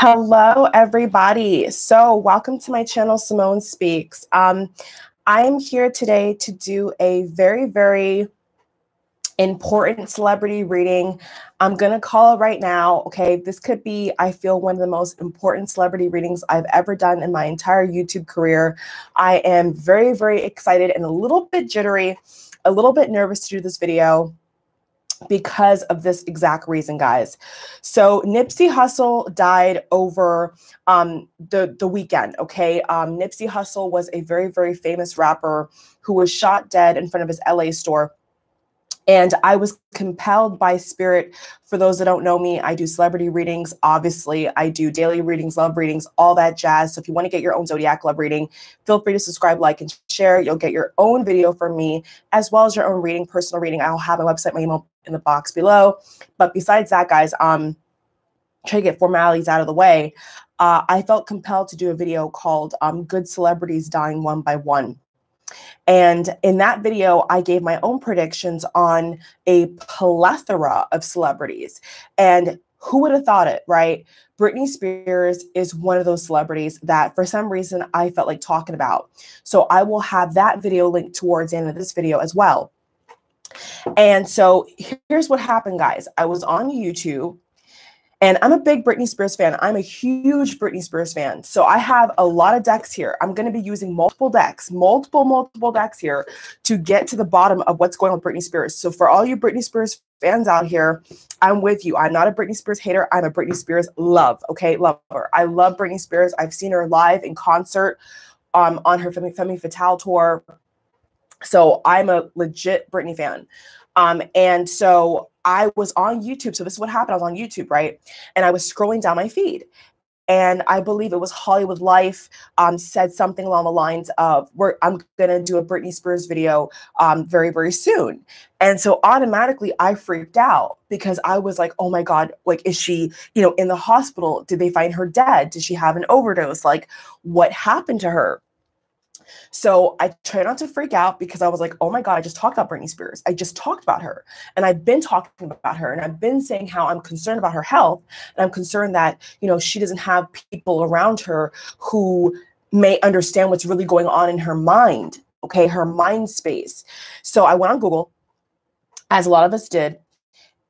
Hello, everybody. So welcome to my channel, Simone Speaks. I am here today to do a very important celebrity reading. I'm going to call it right now. Okay, this could be, I feel, one of the most important celebrity readings I've ever done in my entire YouTube career. I am very excited and a little bit jittery, a little bit nervous to do this video because of this exact reason, guys. So Nipsey Hussle died over the weekend, okay? Nipsey Hussle was a very famous rapper who was shot dead in front of his LA store. And I was compelled by spirit. For those that don't know me, I do celebrity readings. Obviously, I do daily readings, love readings, all that jazz. So if you want to get your own zodiac love reading, feel free to subscribe, like, and share. You'll get your own video from me, as well as your own reading, personal reading. I'll have my website, my email in the box below. But besides that, guys, try to get formalities out of the way. I felt compelled to do a video called Good Celebrities Dying One by One. And in that video, I gave my own predictions on a plethora of celebrities. And who would have thought it, right? Britney Spears is one of those celebrities that for some reason I felt like talking about. So I will have that video linked towards the end of this video as well. And so here's what happened, guys. I was on YouTube. And I'm a big Britney Spears fan. I'm a huge Britney Spears fan. So I have a lot of decks here. I'm going to be using multiple decks, multiple decks here to get to the bottom of what's going on with Britney Spears. So for all you Britney Spears fans out here, I'm with you. I'm not a Britney Spears hater. I'm a Britney Spears lover. I love Britney Spears. I've seen her live in concert on her Femme Fatale tour. So I'm a legit Britney fan. And so I was on YouTube. So this is what happened. I was on YouTube, right? And I was scrolling down my feed. And I believe it was Hollywood Life said something along the lines of, I'm going to do a Britney Spears video very soon. And so automatically I freaked out because I was like, oh my God, like, is she, in the hospital? Did they find her dead? Did she have an overdose? Like, what happened to her? So I try not to freak out because I was like, oh my God, I just talked about Britney Spears. I just talked about her. And I've been talking about her. And I've been saying how I'm concerned about her health. And I'm concerned that, she doesn't have people around her who may understand what's really going on in her mind. Okay, her mind space. So I went on Google, as a lot of us did.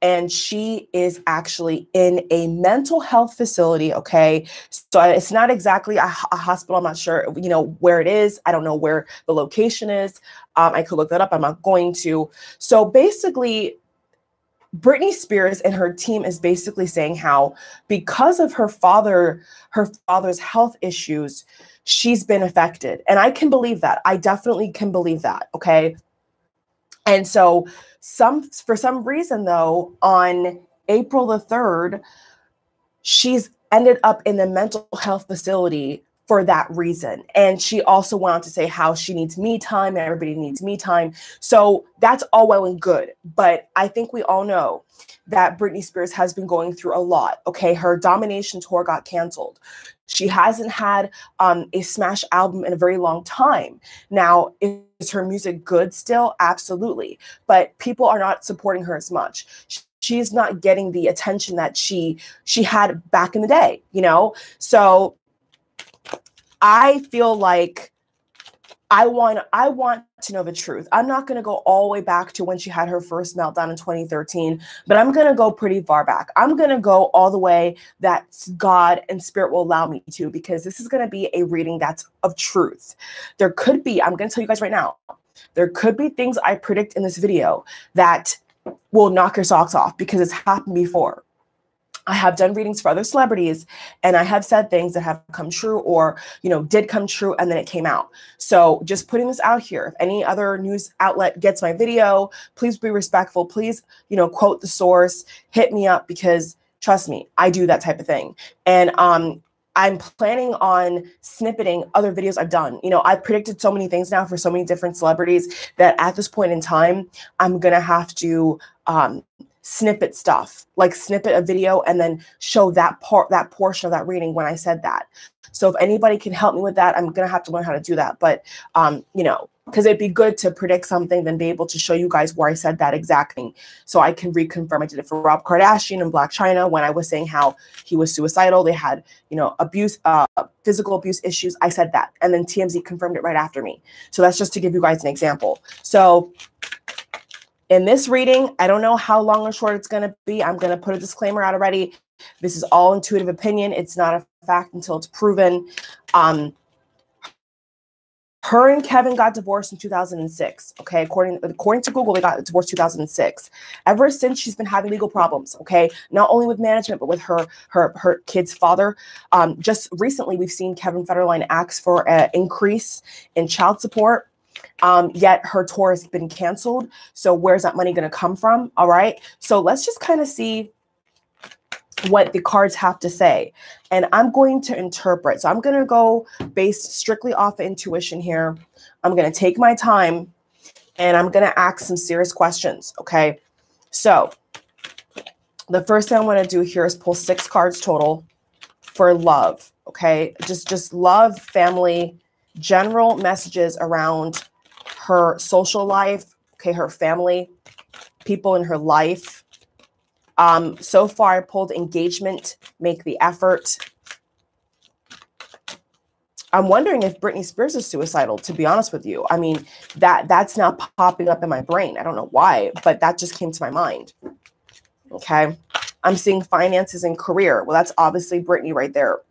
And she is actually in a mental health facility, okay? So it's not exactly a hospital. I'm not sure, where it is. I don't know where the location is. I could look that up. I'm not going to. So basically, Britney Spears and her team is basically saying how because of her father's health issues, she's been affected. And I can believe that. I definitely can believe that, okay? And so for some reason, though, on April the 3rd, she's ended up in the mental health facility for that reason. And she also went on to say how she needs me time and everybody needs me time. So that's all well and good. But I think we all know that Britney Spears has been going through a lot. Okay, her Domination tour got canceled. She hasn't had a smash album in a very long time. Now, is her music good still? Absolutely. But people are not supporting her as much. She's not getting the attention that she had back in the day, So I feel like I want to know the truth. I'm not going to go all the way back to when she had her first meltdown in 2013, but I'm going to go pretty far back. I'm going to go all the way that God and Spirit will allow me to, because this is going to be a reading that's of truth. There could be, I'm going to tell you guys right now, there could be things I predict in this video that will knock your socks off because it's happened before. I have done readings for other celebrities and I have said things that have come true or, did come true and then it came out. So just putting this out here, if any other news outlet gets my video, please be respectful. Please, quote the source, hit me up because trust me, I do that type of thing. And I'm planning on snippeting other videos I've done. I've predicted so many things now for so many different celebrities that at this point in time, I'm going to have to snippet stuff, like snippet a video and then show that portion of that reading when I said that. So if anybody can help me with that, I'm going to have to learn how to do that. But, you know, because it'd be good to predict something, then be able to show you guys where I said that exact thing. So I can reconfirm. I did it for Rob Kardashian and Black China when I was saying how he was suicidal. They had, you know, abuse, physical abuse issues. I said that. And then TMZ confirmed it right after me. So that's just to give you guys an example. So in this reading, I don't know how long or short it's going to be. I'm going to put a disclaimer out already. This is all intuitive opinion. It's not a fact until it's proven. Her and Kevin got divorced in 2006. Okay, according to Google, they got divorced 2006. Ever since, she's been having legal problems. Okay, not only with management, but with her kid's father. Just recently, we've seen Kevin Federline ask for an increase in child support. Yet her tour has been canceled. So where's that money going to come from? All right. So let's just kind of see what the cards have to say. And I'm going to interpret. So I'm going to go based strictly off of intuition here. I'm going to take my time and I'm going to ask some serious questions. Okay. So the first thing I want to do here is pull 6 cards total for love. Okay. Just love, family, general messages around her social life. Okay. Her family, people in her life. So far I pulled engagement, make the effort. I'm wondering if Britney Spears is suicidal, to be honest with you. I mean, that's now popping up in my brain. I don't know why, but that just came to my mind. Okay. I'm seeing finances and career. Well, that's obviously Britney right there.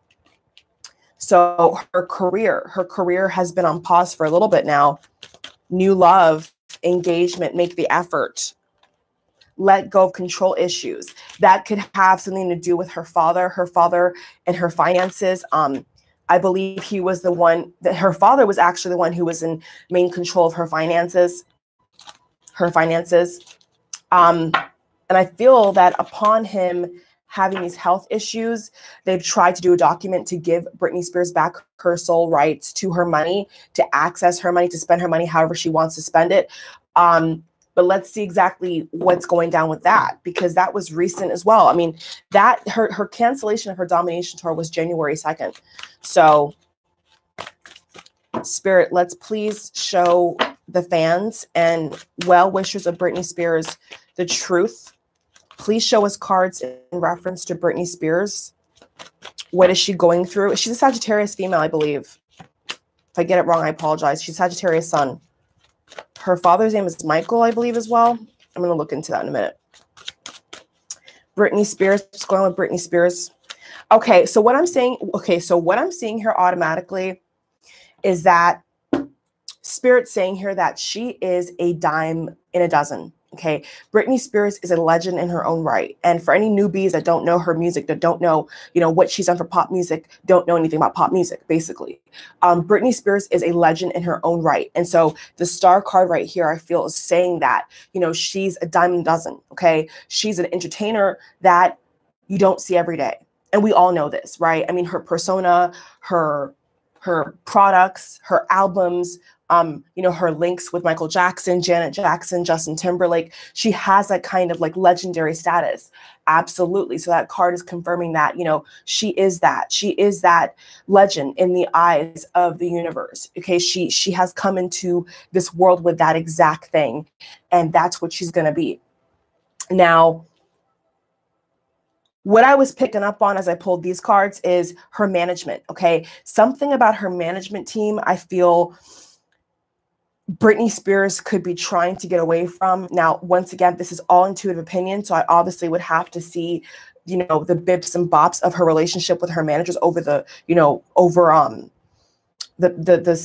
So her career has been on pause for a little bit now. New love, engagement, make the effort. Let go of control issues. That could have something to do with her father and her finances. I believe he was the one that her father was actually the one who was in main control of her finances. And I feel that upon him having these health issues, they've tried to do a document to give Britney Spears back her sole rights to her money, to access her money, to spend her money however she wants to spend it. But let's see exactly what's going down with that, because that was recent as well. I mean, that her cancellation of her domination tour was January 2nd. So Spirit, let's please show the fans and well-wishers of Britney Spears the truth. Please show us cards in reference to Britney Spears. What is she going through? She's a Sagittarius female, I believe. If I get it wrong, I apologize. She's Sagittarius sun. Her father's name is Michael, I believe, as well. I'm going to look into that in a minute. Britney Spears. What's going on with Britney Spears? Okay, so what I'm saying, what I'm seeing here automatically is that Spirit's saying here that she is a dime in a dozen. Okay, Britney Spears is a legend in her own right. And for any newbies that don't know her music, that don't know, what she's done for pop music, don't know anything about pop music, basically. Britney Spears is a legend in her own right. And so the star card right here, I feel, is saying that, she's a dime in a dozen. Okay, she's an entertainer that you don't see every day. And we all know this, right? I mean, her persona, her products, her albums, her links with Michael Jackson, Janet Jackson, Justin Timberlake, she has that kind of like legendary status. Absolutely. So that card is confirming that, she is that legend in the eyes of the universe. Okay. She has come into this world with that exact thing. And that's what she's going to be. Now, what I was picking up on as I pulled these cards is her management. Okay. Something about her management team, I feel Britney Spears could be trying to get away from. Now, once again, this is all intuitive opinion. So I obviously would have to see, the bips and bops of her relationship with her managers over the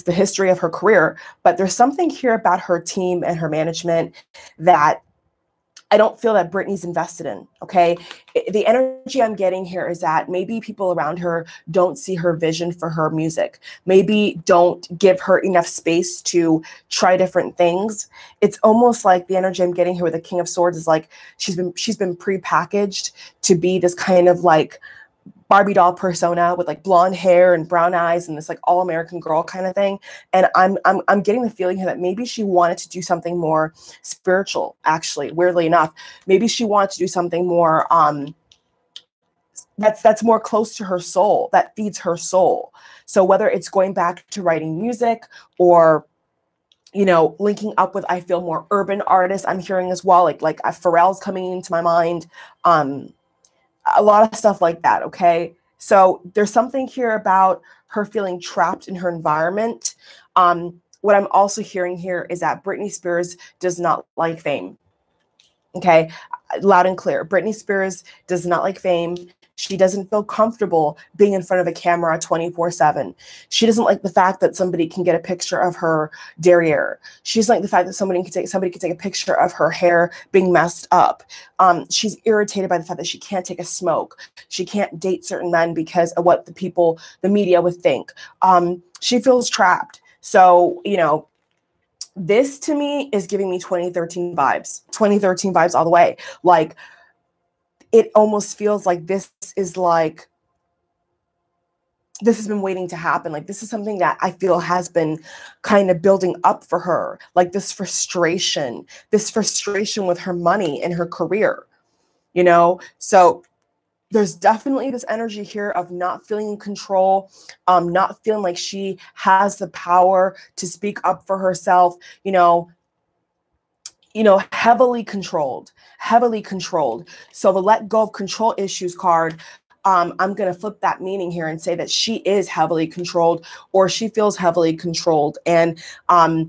history of her career. But there's something here about her team and her management that I don't feel that Britney's invested in. Okay. The energy I'm getting here is that maybe people around her don't see her vision for her music. Maybe don't give her enough space to try different things. It's almost like the energy I'm getting here with the King of Swords is like she's been prepackaged to be this kind of like Barbie doll persona with like blonde hair and brown eyes and this like all American girl kind of thing. And I'm getting the feeling here that maybe she wanted to do something more spiritual, actually, weirdly enough. Maybe she wanted to do something more that's more close to her soul, that feeds her soul. So whether it's going back to writing music or, you know, linking up with, I feel, more urban artists, I'm hearing as well, like Pharrell's coming into my mind, a lot of stuff like that. Okay. So there's something here about her feeling trapped in her environment. What I'm also hearing here is that Britney Spears does not like fame. Okay. Loud and clear. Britney Spears does not like fame. She doesn't feel comfortable being in front of a camera 24/7. She doesn't like the fact that somebody can get a picture of her derriere. She doesn't like the fact that somebody can take a picture of her hair being messed up. She's irritated by the fact that she can't take a smoke. She can't date certain men because of what the media would think. She feels trapped. So, you know, this to me is giving me 2013 vibes all the way. Like, it almost feels like this has been waiting to happen. Like, this is something that I feel has been kind of building up for her. Like this frustration with her money and her career, you know? So there's definitely this energy here of not feeling in control, not feeling like she has the power to speak up for herself, heavily controlled. So the let go of control issues card, I'm going to flip that meaning here and say that she is heavily controlled, or she feels heavily controlled. And I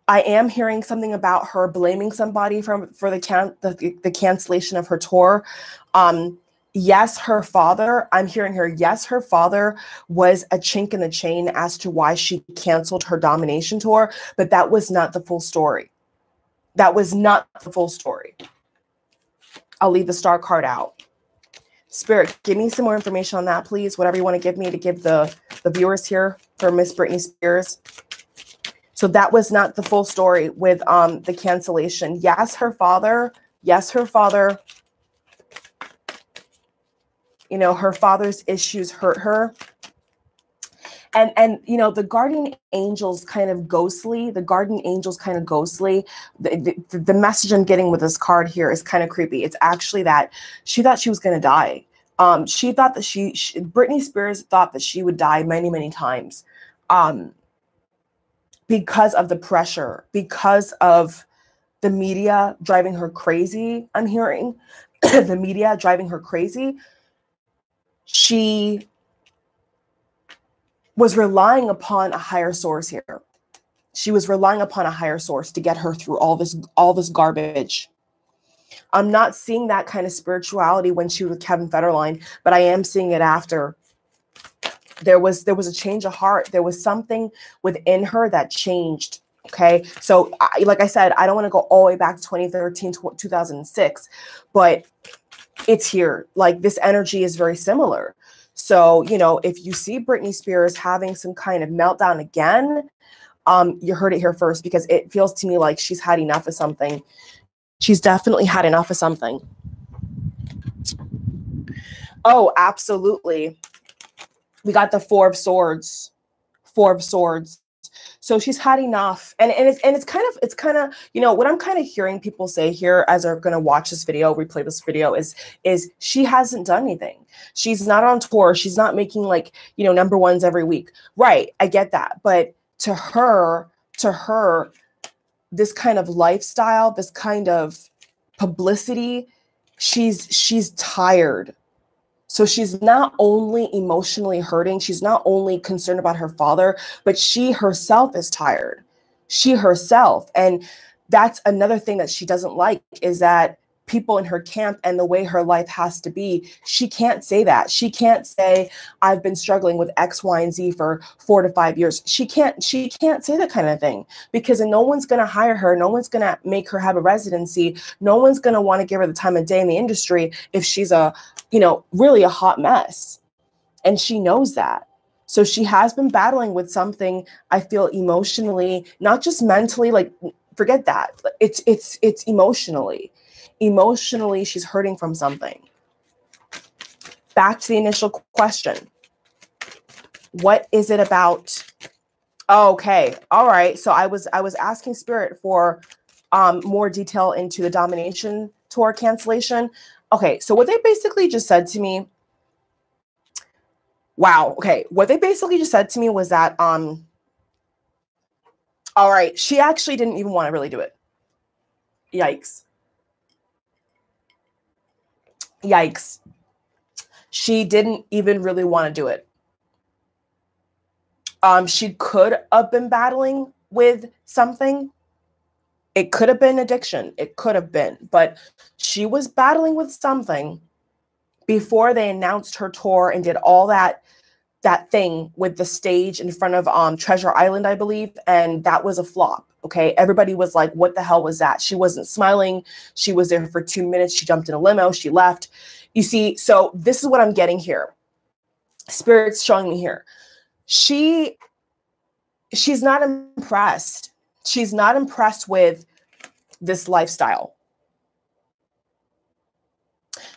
am hearing something about her blaming somebody for the cancellation of her tour. Yes, her father, I'm hearing her, yes, her father was a chink in the chain as to why she canceled her domination tour, but that was not the full story. That was not the full story. I'll leave the star card out. Spirit, give me some more information on that, please. Whatever you want to give me to give the viewers here for Miss Britney Spears. So that was not the full story with the cancellation. Yes, her father. Her father's issues hurt her. And the guardian angels kind of ghostly. The message I'm getting with this card here is kind of creepy. It's actually that she thought she was going to die. She thought that Britney Spears thought that she would die many, many times, because of the pressure, because of the media driving her crazy. I'm hearing the media driving her crazy. She was relying upon a higher source here. She was relying upon a higher source to get her through all this garbage. I'm not seeing that kind of spirituality when she was with Kevin Federline, but I am seeing it after. There was a change of heart. There was something within her that changed. Okay. So like I said, I don't want to go all the way back to 2013, 2006, but it's here. Like, this energy is very similar. So, if you see Britney Spears having some kind of meltdown again, you heard it here first, because it feels to me like she's had enough of something. She's definitely had enough of something. Oh, absolutely. We got the Four of Swords. So she's had enough. And it's kind of, what I'm kind of hearing people say here as they're going to watch this video, replay this video, is she hasn't done anything. She's not on tour. She's not making number ones every week. Right. I get that. But to her, this kind of lifestyle, this kind of publicity, she's tired. So she's not only emotionally hurting, she's not only concerned about her father, but she herself is tired. She herself. And that's another thing that she doesn't like, is that people in her camp and the way her life has to be, she can't say that. She can't say, I've been struggling with X, Y, and Z for 4 to 5 years. She can't say that kind of thing, because no one's going to hire her. No one's going to make her have a residency. No one's going to want to give her the time of day in the industry if she's really a hot mess. And she knows that. So she has been battling with something, I feel, emotionally, not just mentally, forget that. It's emotionally. Emotionally, she's hurting from something. Back to the initial question. What is it about? Okay. All right. So I was asking Spirit for more detail into the domination tour cancellation. Okay. So what they basically just said to me Wow. Okay. What they basically just said to me was that, all right, she actually didn't even want to really do it. Yikes. Yikes. She didn't even really want to do it. She could have been battling with something. It could have been addiction. It could have been, but she was battling with something before they announced her tour and did all that thing with the stage in front of Treasure Island, I believe, and that was a flop. Okay, everybody was like, what the hell was that? She wasn't smiling. She was there for 2 minutes. She jumped in a limo. She left. You see, so this is what I'm getting here. Spirit's showing me here. She's not impressed. She's not impressed with this lifestyle.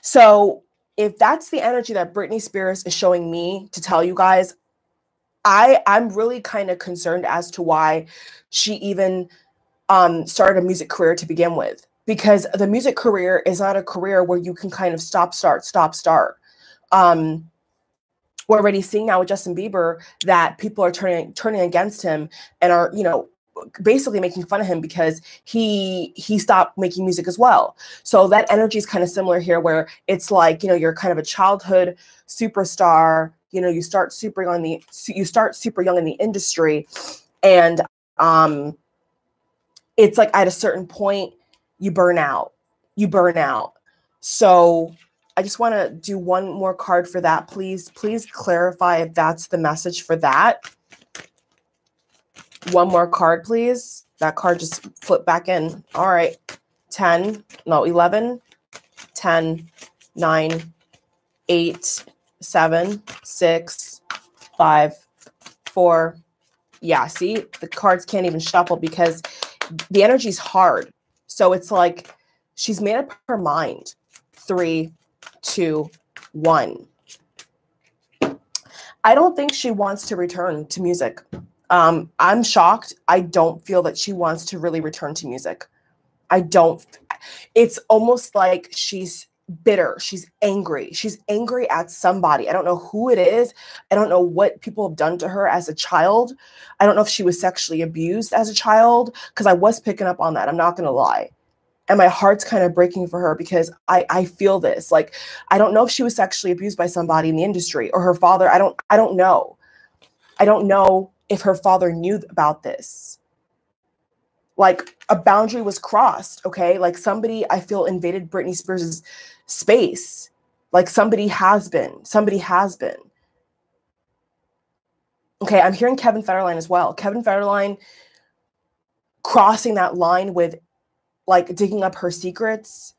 So if that's the energy that Britney Spears is showing me to tell you guys, I'm really kind of concerned as to why she even started a music career to begin with, because the music career is not a career where you can kind of stop, start. We're already seeing now with Justin Bieber that people are turning against him and are, basically making fun of him because he stopped making music as well. So that energy is kind of similar here, where it's like, you're kind of a childhood superstar. You start super young in the industry, and it's like at a certain point you burn out. So I just want to do one more card for that. Please clarify if that's the message for that. One more card, please. That card just flipped back in. All right. 11, 10, 9, 8, 7, 6, 5, 4. Yeah, see, the cards can't even shuffle because the energy is hard. So it's like she's made up her mind. 3, 2, 1. I don't think she wants to return to music. I'm shocked. I don't feel that she wants to really return to music. It's almost like she's bitter. She's angry. She's angry at somebody. I don't know who it is. I don't know what people have done to her as a child. I don't know if she was sexually abused as a child, because I was picking up on that. I'm not going to lie. And my heart's kind of breaking for her because I feel this. Like, I don't know if she was sexually abused by somebody in the industry or her father. I don't know. I don't know if her father knew about this. Like, a boundary was crossed, okay? Like, somebody, I feel, invaded Britney Spears' space. Like, somebody has been. Okay, I'm hearing Kevin Federline as well. Kevin Federline crossing that line with, like, digging up her secrets,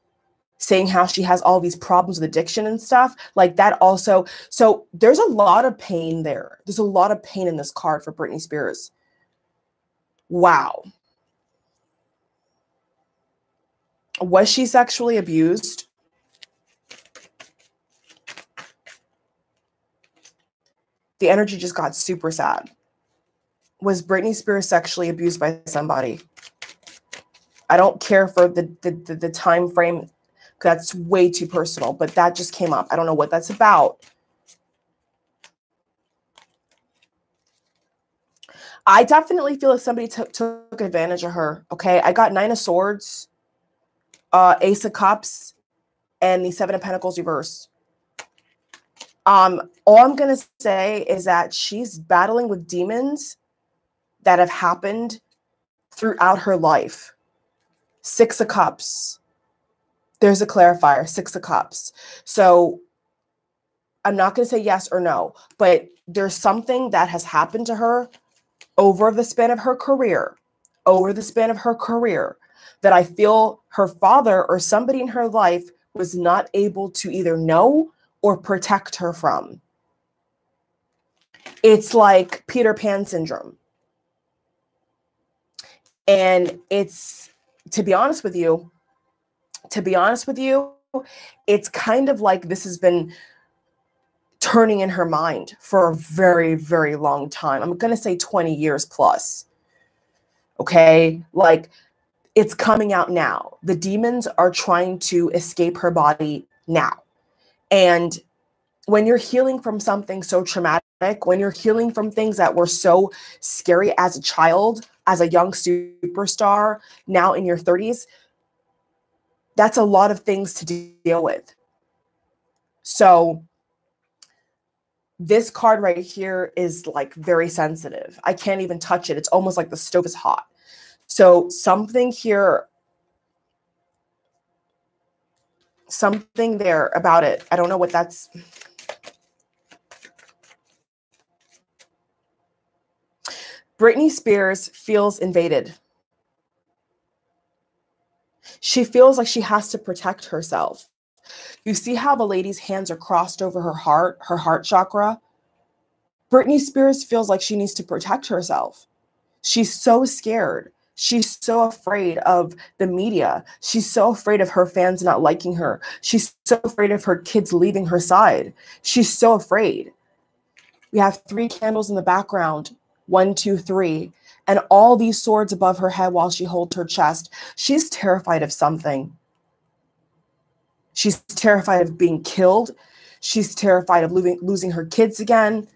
saying how she has all these problems with addiction and stuff. Like, that also. So there's a lot of pain there. There's a lot of pain in this card for Britney Spears. Wow. Was she sexually abused? The energy just got super sad. Was Britney Spears sexually abused by somebody? I don't care for the time frame. That's way too personal, but that just came up. I don't know what that's about. I definitely feel like somebody took advantage of her. Okay, I got 9 of Swords, Ace of Cups, and the 7 of Pentacles reverse. All I'm gonna say is that she's battling with demons that have happened throughout her life. 6 of Cups. There's a clarifier, 6 of Cups. So I'm not going to say yes or no, but there's something that has happened to her over the span of her career, that I feel her father or somebody in her life was not able to either know or protect her from. It's like Peter Pan syndrome. And it's, to be honest with you, it's kind of like this has been turning in her mind for a very, very long time. I'm going to say 20 years plus. Okay? Like, it's coming out now. The demons are trying to escape her body now. And when you're healing from something so traumatic, when you're healing from things that were so scary as a child, as a young superstar, now in your 30s, that's a lot of things to deal with. So this card right here is like very sensitive. I can't even touch it. It's almost like the stove is hot. So something here, something there about it. I don't know what that's. Britney Spears feels invaded. She feels like she has to protect herself. You see how the lady's hands are crossed over her heart chakra? Britney Spears feels like she needs to protect herself. She's so scared. She's so afraid of the media. She's so afraid of her fans not liking her. She's so afraid of her kids leaving her side. She's so afraid. We have 3 candles in the background. 1, 2, 3. And all these swords above her head while she holds her chest. She's terrified of something. She's terrified of being killed. She's terrified of losing her kids again.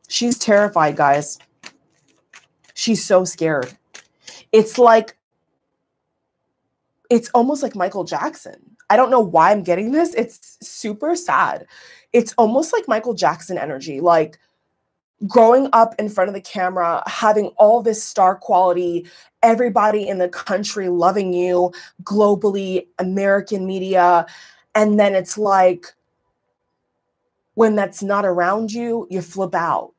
She's terrified, guys. She's so scared. It's almost like Michael Jackson. I don't know why I'm getting this. It's super sad. It's almost like Michael Jackson energy, like growing up in front of the camera, having all this star quality, everybody in the country loving you, globally, American media. And then it's like, when that's not around you, you flip out.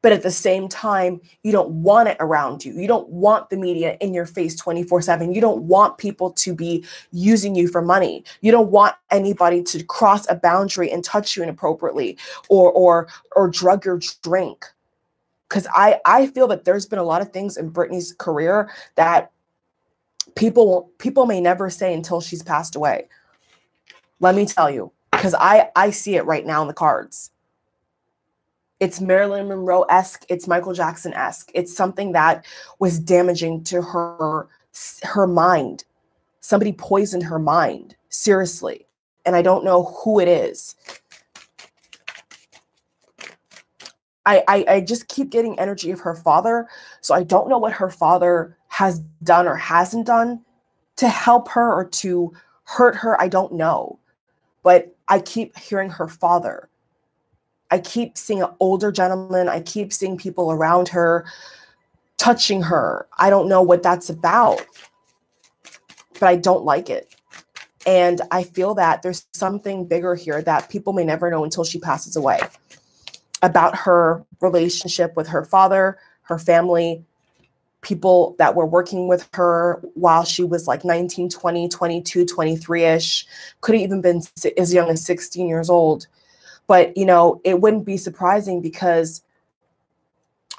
But at the same time, you don't want it around you. You don't want the media in your face 24/7. You don't want people to be using you for money. You don't want anybody to cross a boundary and touch you inappropriately or drug your drink. Because I feel that there's been a lot of things in Britney's career that people may never say until she's passed away. Let me tell you, because I see it right now in the cards. It's Marilyn Monroe-esque. It's Michael Jackson-esque. It's something that was damaging to her mind. Somebody poisoned her mind, seriously. And I don't know who it is. I just keep getting energy of her father. So I don't know what her father has done or hasn't done to help her or to hurt her. I don't know. But I keep hearing her father. I keep seeing an older gentleman. I keep seeing people around her touching her. I don't know what that's about, but I don't like it. And I feel that there's something bigger here that people may never know until she passes away about her relationship with her father, her family, people that were working with her while she was like 19, 20, 22, 23-ish, could have even been as young as 16 years old. But, you know, it wouldn't be surprising because,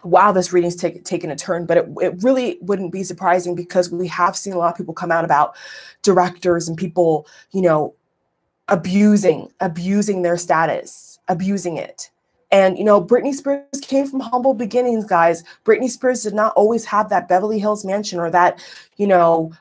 wow, this reading's taken a turn, but it really wouldn't be surprising because we have seen a lot of people come out about directors and people, you know, abusing their status, abusing it. And, you know, Britney Spears came from humble beginnings, guys. Britney Spears did not always have that Beverly Hills mansion or that, you know,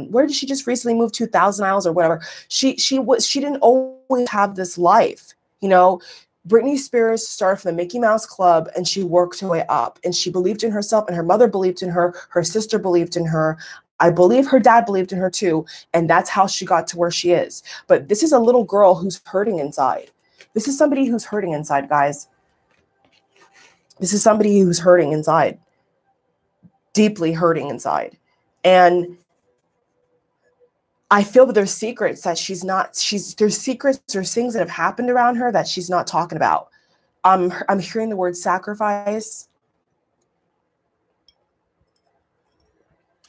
where did she just recently move to, Thousand Isles or whatever? She didn't always have this life. You know, Britney Spears started from the Mickey Mouse Club and she worked her way up and she believed in herself and her mother believed in her. Her sister believed in her. I believe her dad believed in her too. And that's how she got to where she is. But this is a little girl who's hurting inside. This is somebody who's hurting inside, guys. This is somebody who's hurting inside, deeply hurting inside. And I feel that there's secrets that there's secrets, there's things that have happened around her that she's not talking about. I'm hearing the word sacrifice.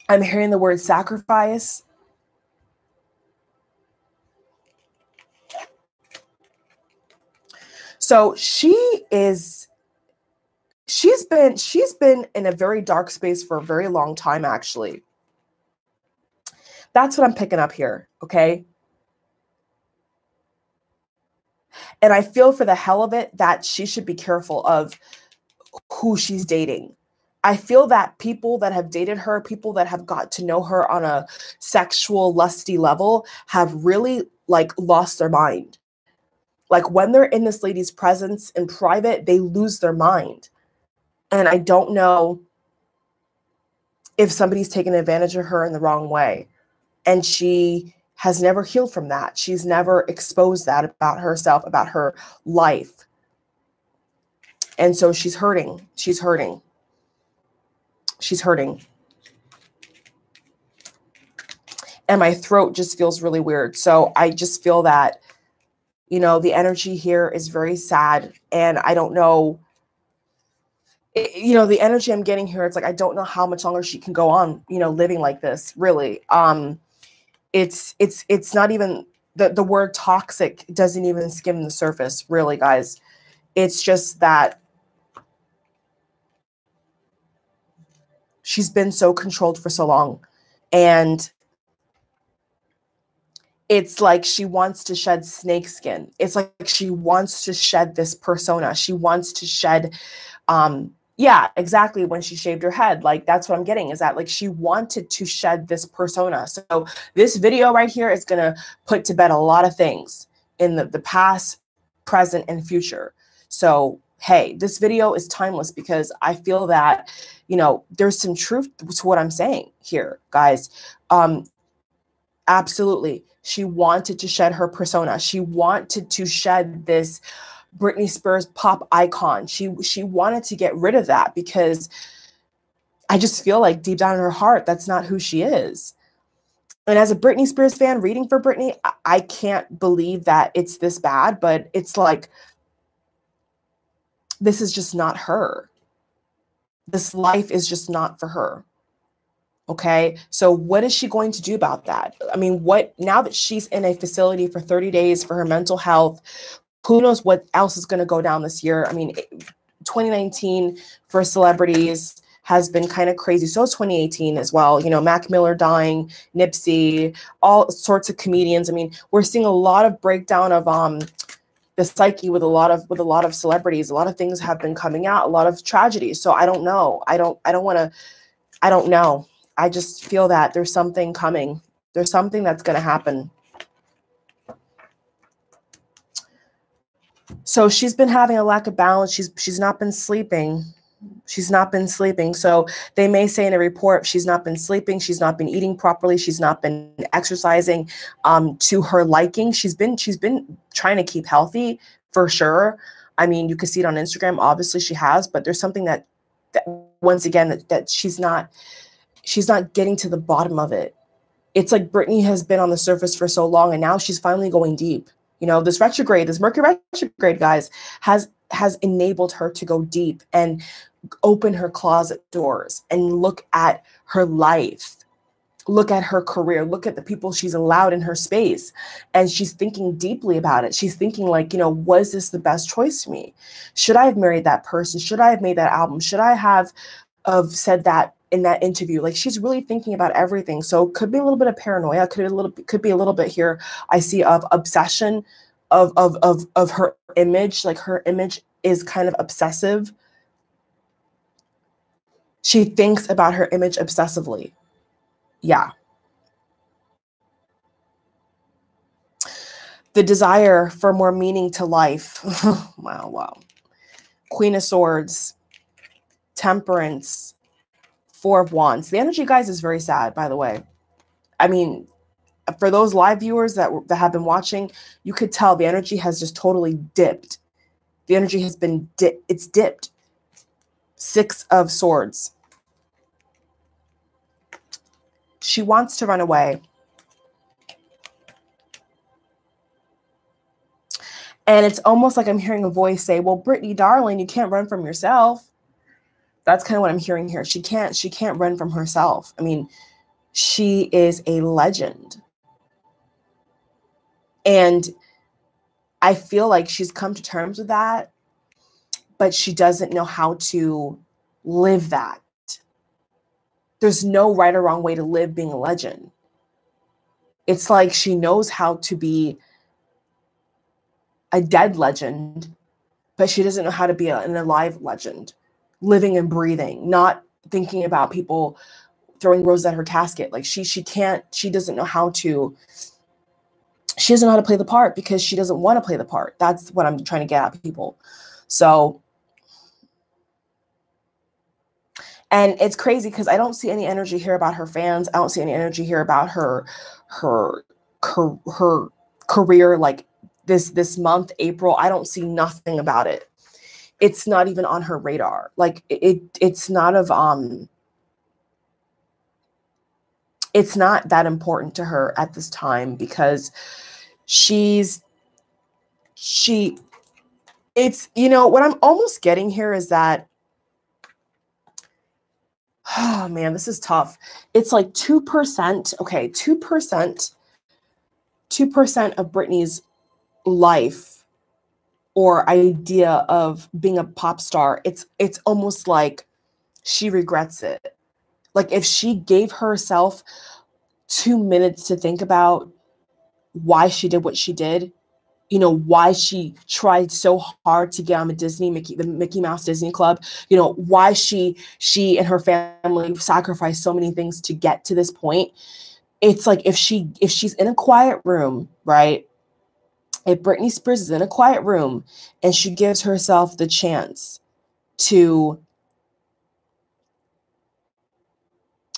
I'm hearing the word sacrifice. So she's been in a very dark space for a very long time, actually. That's what I'm picking up here, okay? And I feel for the hell of it that she should be careful of who she's dating. I feel that people that have dated her, people that have got to know her on a sexual, lusty level have really like lost their mind. Like when they're in this lady's presence in private, they lose their mind. And I don't know if somebody's taken advantage of her in the wrong way. And she has never healed from that. She's never exposed that about herself, about her life. And so she's hurting. She's hurting. She's hurting. And my throat just feels really weird. So I just feel that, you know, the energy here is very sad. And I don't know, you know, the energy I'm getting here, it's like, I don't know how much longer she can go on, you know, living like this, really. It's not even, the word toxic doesn't even skim the surface, really, guys. It's just that she's been so controlled for so long. And it's like she wants to shed snake skin. It's like she wants to shed this persona. She wants to shed, yeah, exactly. When she shaved her head, like that's what I'm getting, is that like she wanted to shed this persona. So this video right here is going to put to bed a lot of things in the past, present, and future. So, hey, this video is timeless because I feel that, you know, there's some truth to what I'm saying here, guys. Absolutely. She wanted to shed her persona. She wanted to shed this Britney Spears pop icon. She wanted to get rid of that because I just feel like deep down in her heart, that's not who she is. And as a Britney Spears fan reading for Britney, I can't believe that it's this bad, but it's like, this is just not her. This life is just not for her. Okay, so what is she going to do about that? I mean, what, now that she's in a facility for 30 days for her mental health, who knows what else is going to go down this year? I mean, 2019 for celebrities has been kind of crazy. So is 2018 as well. You know, Mac Miller dying, Nipsey, all sorts of comedians. I mean, we're seeing a lot of breakdown of the psyche with a lot of celebrities. A lot of things have been coming out, a lot of tragedies. So I don't know. I don't know. I just feel that there's something coming. There's something that's going to happen. So she's been having a lack of balance. She's not been sleeping. She's not been sleeping. So they may say in a report, she's not been sleeping. She's not been eating properly. She's not been exercising to her liking. She's been trying to keep healthy for sure. I mean, you can see it on Instagram. Obviously she has, but there's something that once again, that she's not getting to the bottom of it. It's like Britney has been on the surface for so long, and now she's finally going deep. You know, this retrograde, this Mercury retrograde, guys, has enabled her to go deep and open her closet doors and look at her life, look at her career, look at the people she's allowed in her space. And she's thinking deeply about it. She's thinking like, you know, was this the best choice for me? Should I have married that person? Should I have made that album? Should I have said that in that interview? Like, she's really thinking about everything. So could be a little bit of paranoia, could be a little bit here I see of obsession of her image. Like her image is kind of obsessive. She thinks about her image obsessively. Yeah. The desire for more meaning to life. Wow. Queen of Swords, Temperance, Four of Wands. The energy, guys, is very sad, by the way. I mean, for those live viewers that have been watching, you could tell the energy has just totally dipped. The energy has been it's dipped. Six of Swords. She wants to run away. And it's almost like I'm hearing a voice say, well, Britney, darling, you can't run from yourself. That's kind of what I'm hearing here. She can't run from herself. I mean, she is a legend. And I feel like she's come to terms with that, but she doesn't know how to live that. There's no right or wrong way to live being a legend. It's like she knows how to be a dead legend, but she doesn't know how to be an alive legend, living and breathing, not thinking about people throwing roses at her casket. Like she doesn't know how to she doesn't know how to play the part because she doesn't want to play the part. That's what I'm trying to get at people. So, and it's crazy because I don't see any energy here about her fans. I don't see any energy here about her career. Like this month, April, I don't see nothing about it. It's not even on her radar. Like it's not it's not that important to her at this time because it's, you know, what I'm almost getting here is that, oh man, this is tough. It's like 2%. Okay. 2% of Britney's life or idea of being a pop star. It's almost like she regrets it. Like if she gave herself 2 minutes to think about why she did what she did, you know, why she tried so hard to get on the Mickey Mouse Disney Club, you know, why she and her family sacrificed so many things to get to this point. It's like if she's in a quiet room, right? If Britney Spears is in a quiet room and she gives herself the chance to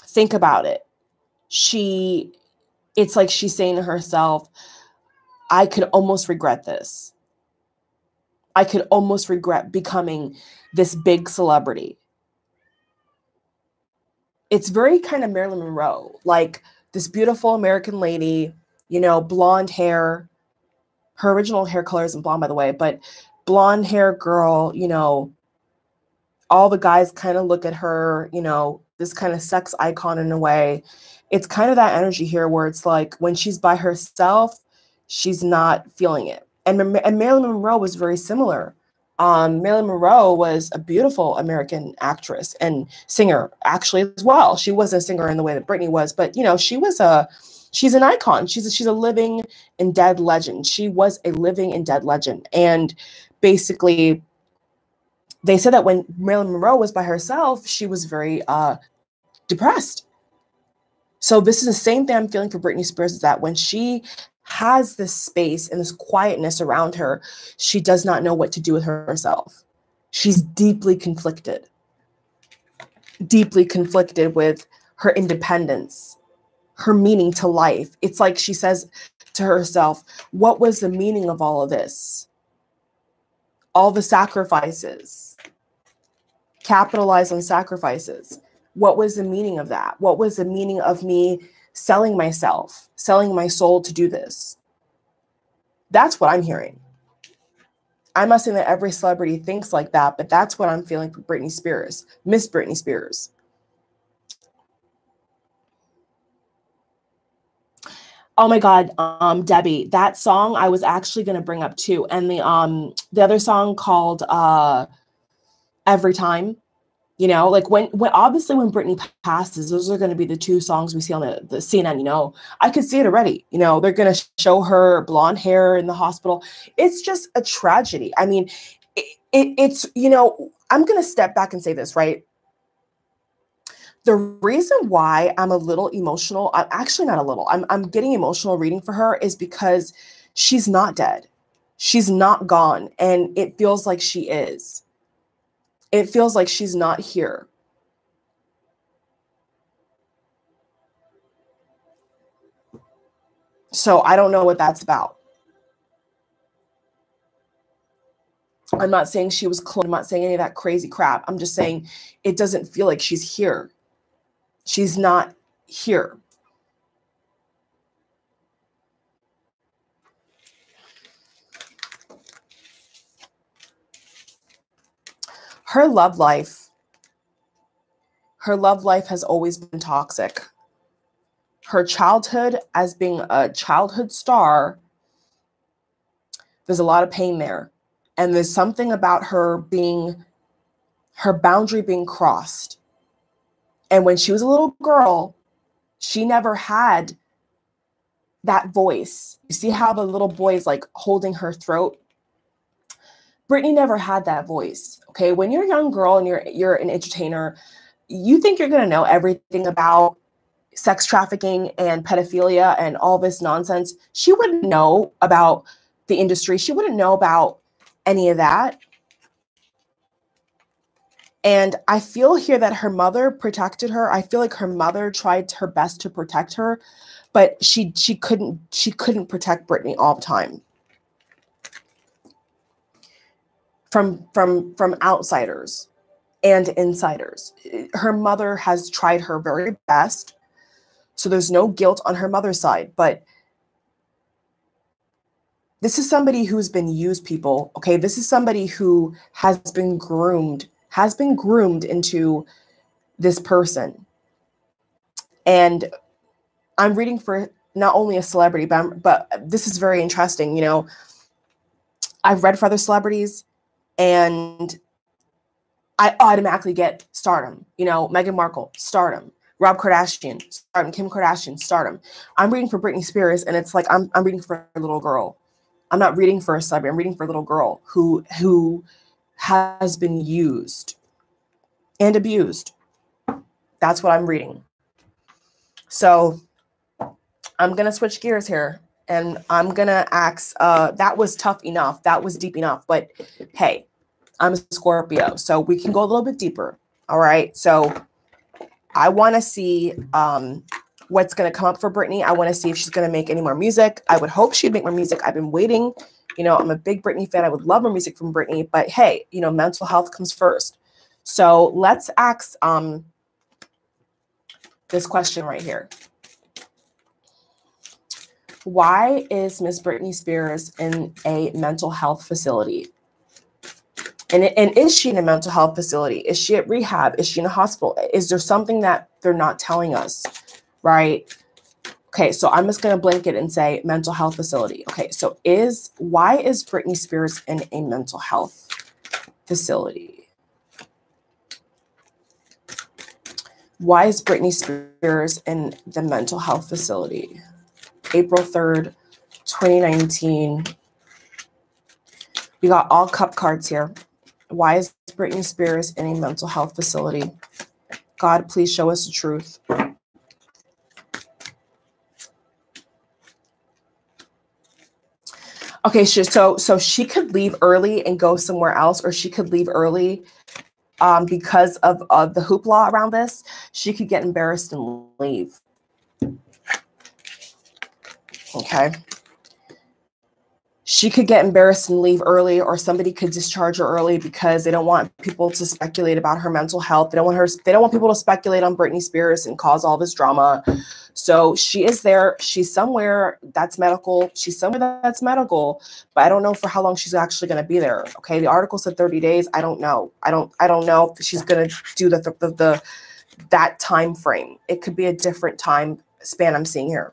think about it, it's like she's saying to herself, I could almost regret this. I could almost regret becoming this big celebrity. It's very kind of Marilyn Monroe, like this beautiful American lady, you know, blonde hair. Her original hair color isn't blonde, by the way, but blonde hair girl, you know, all the guys kind of look at her, you know, this kind of sex icon in a way. It's kind of that energy here where it's like when she's by herself, she's not feeling it. And Marilyn Monroe was very similar. Marilyn Monroe was a beautiful American actress and singer, actually, as well. She wasn't a singer in the way that Britney was, but you know, she's an icon. She's a living and dead legend. She was a living and dead legend. And basically, they said that when Marilyn Monroe was by herself, she was very depressed. So this is the same thing I'm feeling for Britney Spears, is that when she has this space and this quietness around her, she does not know what to do with herself. She's deeply conflicted with her independence, her meaning to life. It's like she says to herself, what was the meaning of all of this? All the sacrifices, capitalize on sacrifices. What was the meaning of that? What was the meaning of me selling myself, selling my soul to do this? That's what I'm hearing. I'm not saying that every celebrity thinks like that, but that's what I'm feeling for Britney Spears, Miss Britney Spears. Oh my God, Debbie, that song I was actually going to bring up too. And the other song called Every Time. You know, like when obviously when Britney passes, those are going to be the two songs we see on the CNN. You know, I could see it already. You know, they're going to show her blonde hair in the hospital. It's just a tragedy. I mean, it's, you know, I'm going to step back and say this, right? The reason why I'm a little emotional, I'm actually not a little, I'm getting emotional reading for her is because she's not dead. She's not gone. And it feels like she is. It feels like she's not here. So I don't know what that's about. I'm not saying she was cloned. I'm not saying any of that crazy crap. I'm just saying it doesn't feel like she's here. She's not here. Her love life has always been toxic. Her childhood, as being a childhood star, there's a lot of pain there. And there's something about her boundary being crossed. And when she was a little girl, she never had that voice. You see how the little boy is like holding her throat? Britney never had that voice. Okay. When you're a young girl and you're an entertainer, you think you're going to know everything about sex trafficking and pedophilia and all this nonsense, she wouldn't know about the industry. She wouldn't know about any of that. And I feel here that her mother protected her. I feel like her mother tried her best to protect her, but she couldn't protect Britney all the time from outsiders and insiders. Her mother has tried her very best. So there's no guilt on her mother's side, but this is somebody who's been used, people. Okay, this is somebody who has been groomed into this person. And I'm reading for not only a celebrity, but this is very interesting. You know, I've read for other celebrities and I automatically get stardom. You know, Meghan Markle, stardom. Rob Kardashian, stardom. Kim Kardashian, stardom. I'm reading for Britney Spears, and it's like I'm reading for a little girl. I'm not reading for a celebrity. I'm reading for a little girl who has been used and abused. That's what I'm reading. So I'm gonna switch gears here, and I'm gonna ask. That was tough enough. That was deep enough. But hey, I'm a Scorpio, so we can go a little bit deeper. All right. So I want to see what's going to come up for Britney. I want to see if she's going to make any more music. I would hope she'd make more music. I've been waiting. You know, I'm a big Britney fan. I would love more music from Britney. But hey, you know, mental health comes first. So let's ask this question right here. Why is Miss Britney Spears in a mental health facility? And is she in a mental health facility? Is she at rehab? Is she in a hospital? Is there something that they're not telling us, right? Okay, so I'm just going to blanket and say mental health facility. Okay, so why is Britney Spears in a mental health facility? Why is Britney Spears in the mental health facility? April 3rd, 2019. We got all cup cards here. Why is Britney Spears in a mental health facility? God, please show us the truth. Okay, so she could leave early and go somewhere else, or she could leave early because of the hoopla around this. She could get embarrassed and leave. Okay. She could get embarrassed and leave early, or somebody could discharge her early because they don't want people to speculate about her mental health. They don't want people to speculate on Britney Spears and cause all this drama. So she is there. She's somewhere that's medical. She's somewhere that's medical, but I don't know for how long she's actually going to be there. Okay. The article said 30 days. I don't know. I don't know if she's going to do that time frame. It could be a different time span I'm seeing here.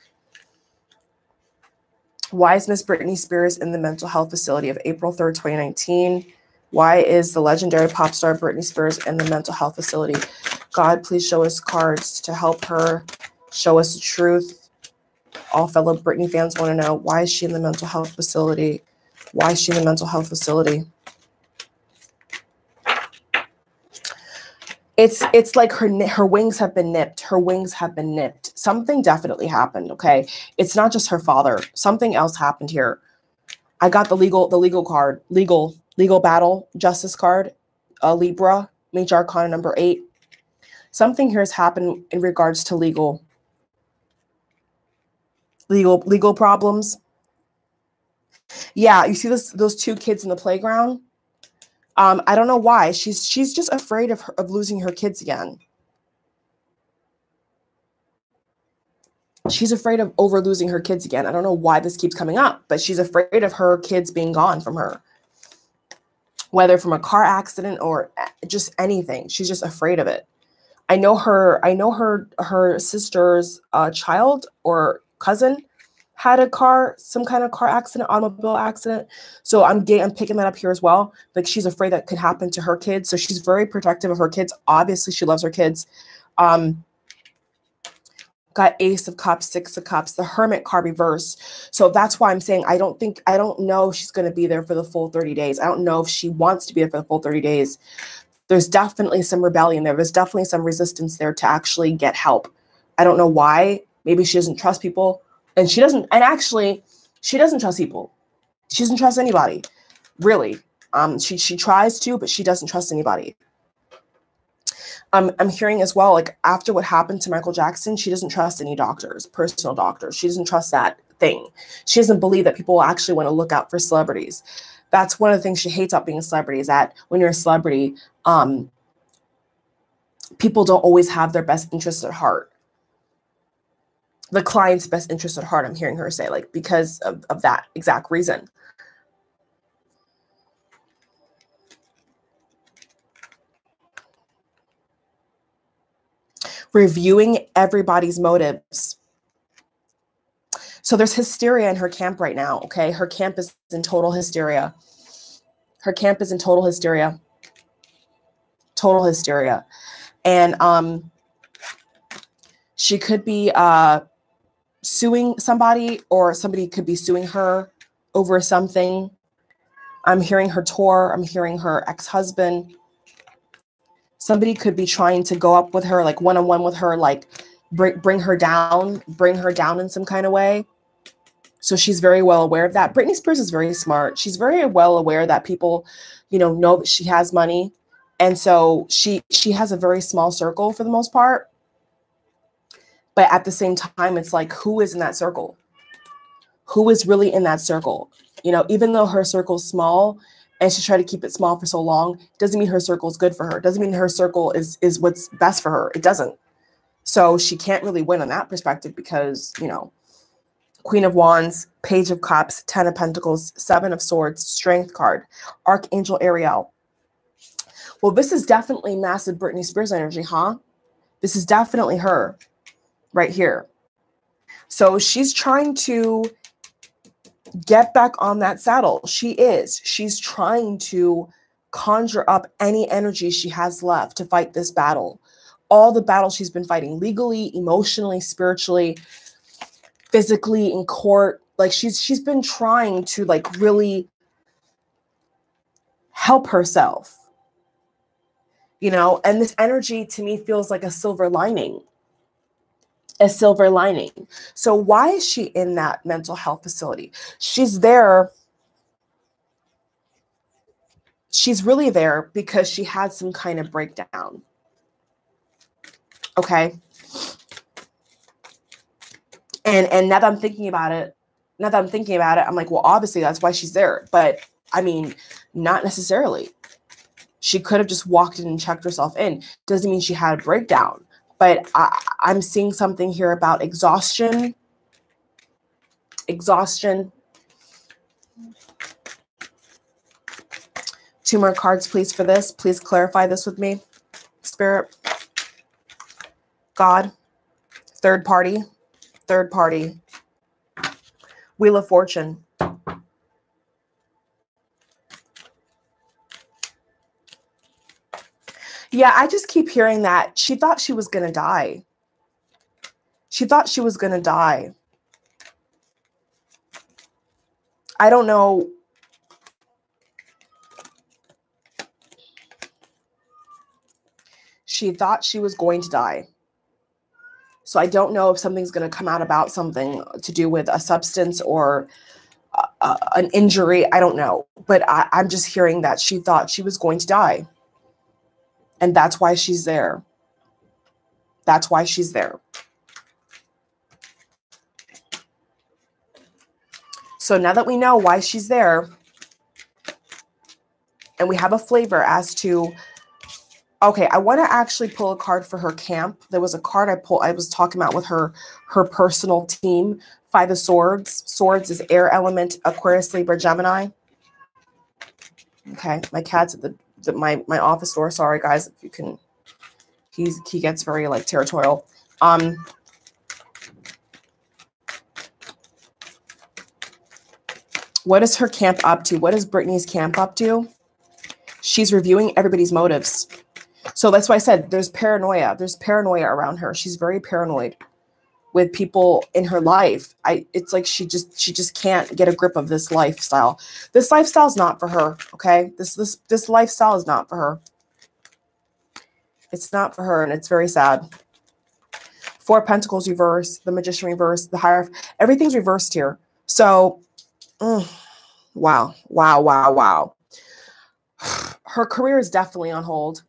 Why is Miss Britney Spears in the mental health facility of April 3rd, 2019? Why is the legendary pop star Britney Spears in the mental health facility? God, please show us cards to help her. Show us the truth. All fellow Britney fans want to know, why is she in the mental health facility? Why is she in the mental health facility? It's like her wings have been nipped. Her wings have been nipped. Something definitely happened, okay? It's not just her father. Something else happened here. I got the legal card, legal battle, justice card, Libra, Major Arcana number 8. Something here has happened in regards to legal problems. Yeah, you see those two kids in the playground? I don't know why. She's just afraid of losing her kids again. She's afraid of losing her kids again. I don't know why this keeps coming up, but she's afraid of her kids being gone from her. Whether from a car accident or just anything. She's just afraid of it. I know her sister's child or cousin had some kind of car accident, automobile accident. So I'm picking that up here as well. Like, she's afraid that could happen to her kids. So she's very protective of her kids. Obviously, she loves her kids. Got Ace of Cups, Six of Cups, the Hermit card reverse. So that's why I'm saying I don't know if she's going to be there for the full 30 days. I don't know if she wants to be there for the full 30 days. There's definitely some rebellion there. There's definitely some resistance there to actually get help. I don't know why. Maybe she doesn't trust people. And she doesn't, and actually, she doesn't trust people. She doesn't trust anybody, really. She tries to, but she doesn't trust anybody. I'm hearing as well, like after what happened to Michael Jackson, she doesn't trust any doctors, personal doctors. She doesn't trust that thing. She doesn't believe that people will actually want to look out for celebrities. That's one of the things she hates about being a celebrity, is that when you're a celebrity, people don't always have their best interests at heart. The client's best interest at heart, I'm hearing her say, like, because of that exact reason. Reviewing everybody's motives. So there's hysteria in her camp right now, okay? Her camp is in total hysteria. Her camp is in total hysteria. Total hysteria. And she could be suing somebody, or somebody could be suing her over something. I'm hearing her tour. I'm hearing her ex-husband. Somebody could be trying to go up with her, like one-on-one with her, like bring her down in some kind of way. So she's very well aware of that. Britney Spears is very smart. She's very well aware that people, know that she has money. And so she has a very small circle for the most part. But at the same time, it's like, who is in that circle? Who is really in that circle? Even though her circle's small, and she tried to keep it small for so long, doesn't mean her circle is good for her. Doesn't mean her circle is what's best for her. It doesn't. So she can't really win on that perspective because, Queen of Wands, Page of Cups, 10 of Pentacles, 7 of Swords, Strength card, Archangel Ariel. Well, this is definitely massive Britney Spears energy, huh? This is definitely her right here. So she's trying to get back on that saddle. She's trying to conjure up any energy she has left to fight this battle. All the battles she's been fighting, legally, emotionally, spiritually, physically, in court. Like she's been trying to like really help herself, and this energy to me feels like a silver lining. A silver lining. So why is she in that mental health facility? She's there. She's really there because she had some kind of breakdown. Okay. And now that I'm thinking about it, I'm like, well, obviously that's why she's there. But I mean, not necessarily. She could have just walked in and checked herself in. Doesn't mean she had a breakdown. But I'm seeing something here about exhaustion. Exhaustion. 2 more cards, please, for this. Please clarify this with me. Spirit. God. Third party. Third party. Wheel of Fortune. Yeah, I just keep hearing that. She thought she was going to die. She thought she was going to die. I don't know. She thought she was going to die. So I don't know if something's going to come out about something to do with a substance or an injury. I don't know. But I'm just hearing that she thought she was going to die. And that's why she's there. That's why she's there. So now that we know why she's there, and we have a flavor as to, okay, I want to actually pull a card for her camp. There was a card I was talking about with her personal team. 5 of Swords. Swords is air element, Aquarius, Libra, Gemini. Okay, my cat's at my office door. Sorry, guys, if you can. He gets very like territorial. What is her camp up to? What is Britney's camp up to? She's reviewing everybody's motives. So that's why I said there's paranoia. There's paranoia around her. She's very paranoid with people in her life. It's like she just can't get a grip of this lifestyle. This lifestyle is not for her, okay? This lifestyle is not for her. It's not for her, and it's very sad. Four of Pentacles reversed, the Magician reversed, the Hierophant, everything's reversed here. So, wow, wow, wow, wow. Her career is definitely on hold.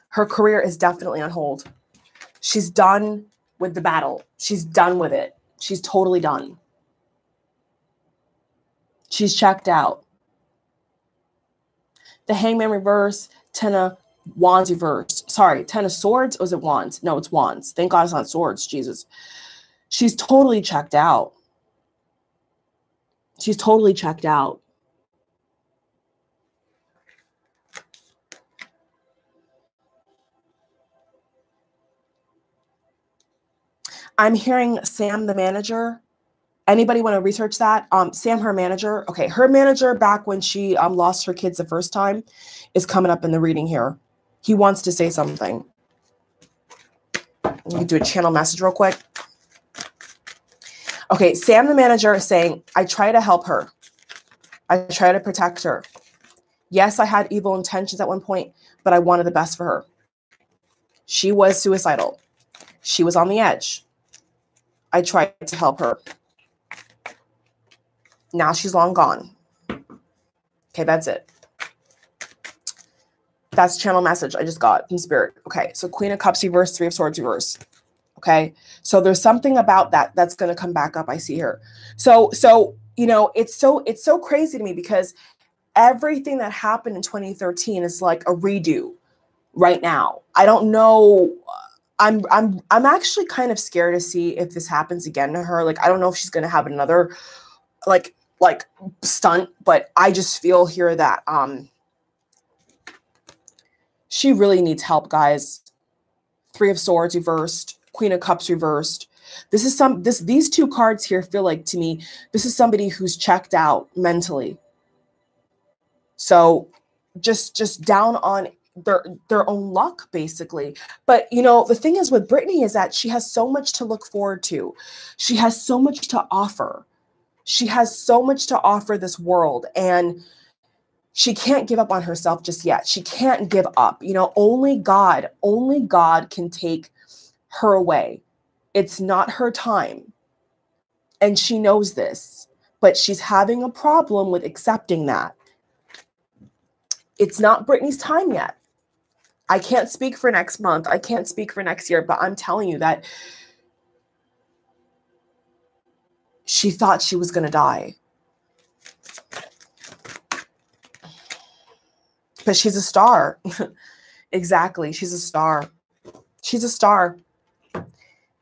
Her career is definitely on hold. She's done with the battle. She's done with it. She's totally done. She's checked out. The Hangman reverse, Ten of Wands reversed. Sorry, Ten of Swords, or is it Wands? No, it's Wands. Thank God it's not Swords, Jesus. She's totally checked out. She's totally checked out. I'm hearing Sam, the manager. Anybody want to research that? Sam, her manager. Okay, her manager back when she lost her kids the first time is coming up in the reading here. He wants to say something. You can do a channel message real quick. Okay, Sam, the manager, is saying, I try to help her. I try to protect her. Yes, I had evil intentions at one point, but I wanted the best for her. She was suicidal. She was on the edge. I tried to help her. Now she's long gone. Okay, that's it. That's channel message I just got from Spirit. Okay, so Queen of Cups reverse, Three of Swords reverse. Okay, so there's something about that that's going to come back up. I see here. So you know, it's so crazy to me because everything that happened in 2013 is like a redo right now. I don't know. I'm actually kind of scared to see if this happens again to her. Like, I don't know if she's going to have another like stunt, but I just feel here that she really needs help, guys. Three of Swords reversed, Queen of Cups reversed. These two cards here feel like, to me, this is somebody who's checked out mentally. So just down on their own luck, basically. But, you know, the thing is with Britney is that she has so much to look forward to. She has so much to offer. She has so much to offer this world, and she can't give up on herself just yet. She can't give up. You know, only God can take her away. It's not her time. And she knows this, but she's having a problem with accepting that. It's not Britney's time yet. I can't speak for next month. I can't speak for next year, but I'm telling you that she thought she was going to die. But she's a star. Exactly. She's a star. She's a star.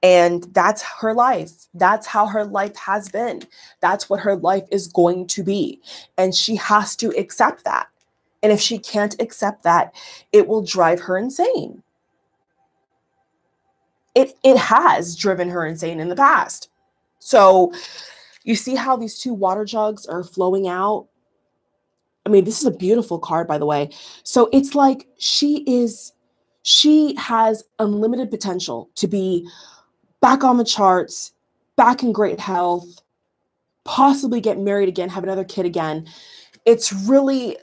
And that's her life. That's how her life has been. That's what her life is going to be. And she has to accept that. And if she can't accept that, it will drive her insane. It has driven her insane in the past. So you see how these two water jugs are flowing out? I mean, this is a beautiful card, by the way. So it's like she has unlimited potential to be back on the charts, back in great health, possibly get married again, have another kid again. It's really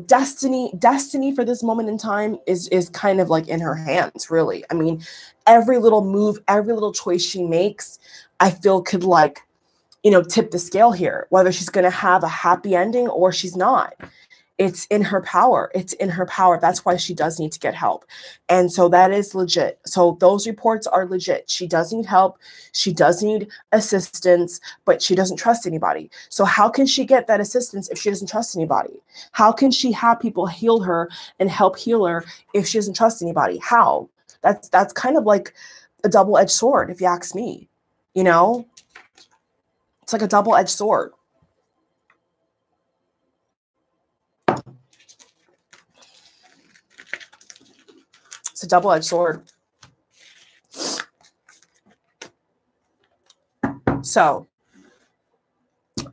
destiny for this moment in time is kind of like in her hands, really. I mean, every little move, every little choice she makes, I feel could tip the scale here, whether she's going to have a happy ending or she's not. It's in her power. It's in her power. That's why she does need to get help. And so that is legit. So those reports are legit. She does need help. She does need assistance, but she doesn't trust anybody. So how can she get that assistance if she doesn't trust anybody? How can she have people heal her and help heal her if she doesn't trust anybody? How? That's kind of like a double-edged sword, if you ask me. You know? It's like a double-edged sword. It's a double-edged sword. So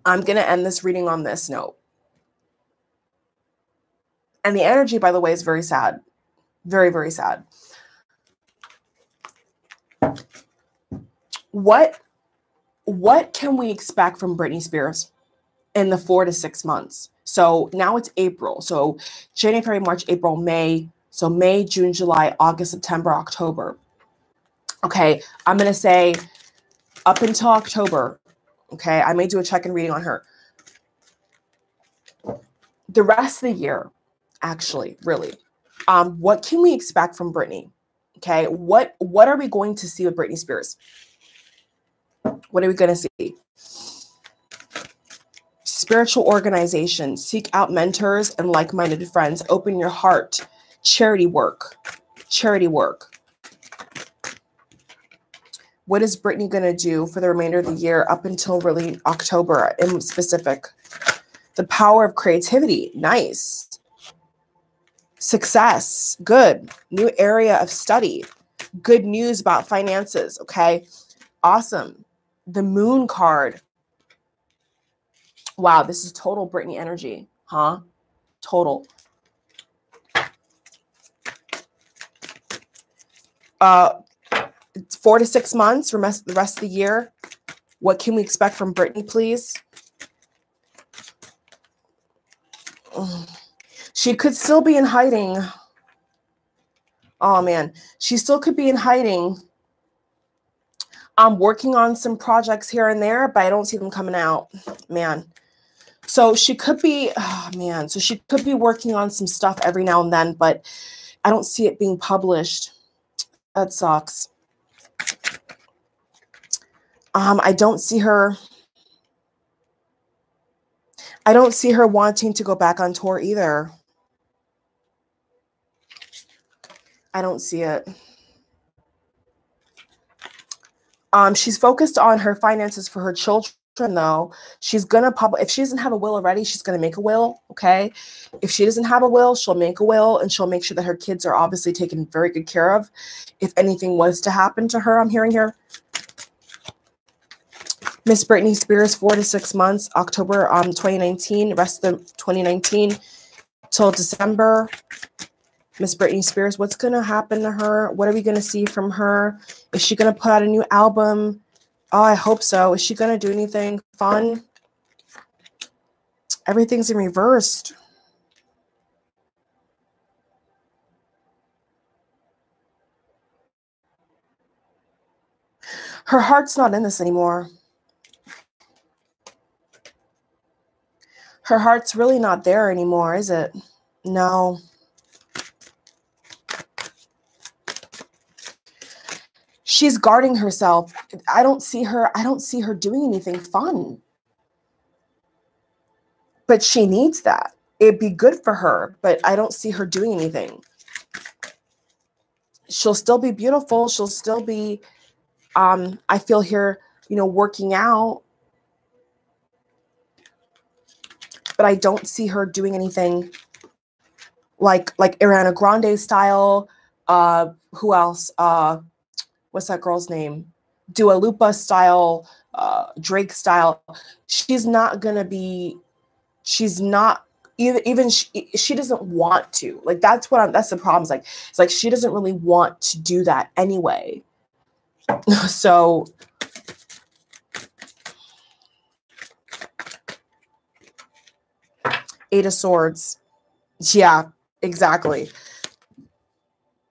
I'm going to end this reading on this note. And the energy, by the way, is very sad. Very, very sad. What can we expect from Britney Spears in the 4 to 6 months? So now it's April. So January, February, March, April, May. So May, June, July, August, September, October. Okay, I'm going to say up until October. Okay, I may do a check-in reading on her. The rest of the year, actually, really, what can we expect from Britney? Okay, what are we going to see with Britney Spears? What are we going to see? Spiritual organization, seek out mentors and like-minded friends, open your heart, charity work. What is Britney going to do for the remainder of the year up until really October in specific? The power of creativity, nice. Success, good. New area of study, good news about finances, okay? Awesome. The moon card. Wow, this is total Britney energy, huh? Total. 4 to 6 months, the rest of the year. What can we expect from Britney, please? She could still be in hiding. Oh, man. She still could be in hiding. I'm working on some projects here and there, but I don't see them coming out, man. So she could be, oh, man. So she could be working on some stuff every now and then, but I don't see it being published. That sucks. I don't see her wanting to go back on tour either. I don't see it. She's focused on her finances for her children, though. She's going to if she doesn't have a will already, she's going to make a will, okay? If she doesn't have a will, she'll make a will, and she'll make sure that her kids are obviously taken very good care of. If anything was to happen to her, I'm hearing here. Miss Britney Spears, 4 to 6 months, October 2019, rest of the 2019 till December. Miss Britney Spears, what's going to happen to her? What are we going to see from her? Is she going to put out a new album? Oh, I hope so. Is she going to do anything fun? Everything's in reversed. Her heart's not in this anymore. Her heart's really not there anymore, is it? No. She's guarding herself. I don't see her doing anything fun. But she needs that. It'd be good for her, but I don't see her doing anything. She'll still be beautiful. She'll still be, I feel here, working out. But I don't see her doing anything like Ariana Grande style. Who else? What's that girl's name? Dua Lipa style, Drake style. She's not gonna be. She's not even. She doesn't want to. Like that's the problem. It's like she doesn't really want to do that anyway. So. Eight of Swords. Yeah, exactly.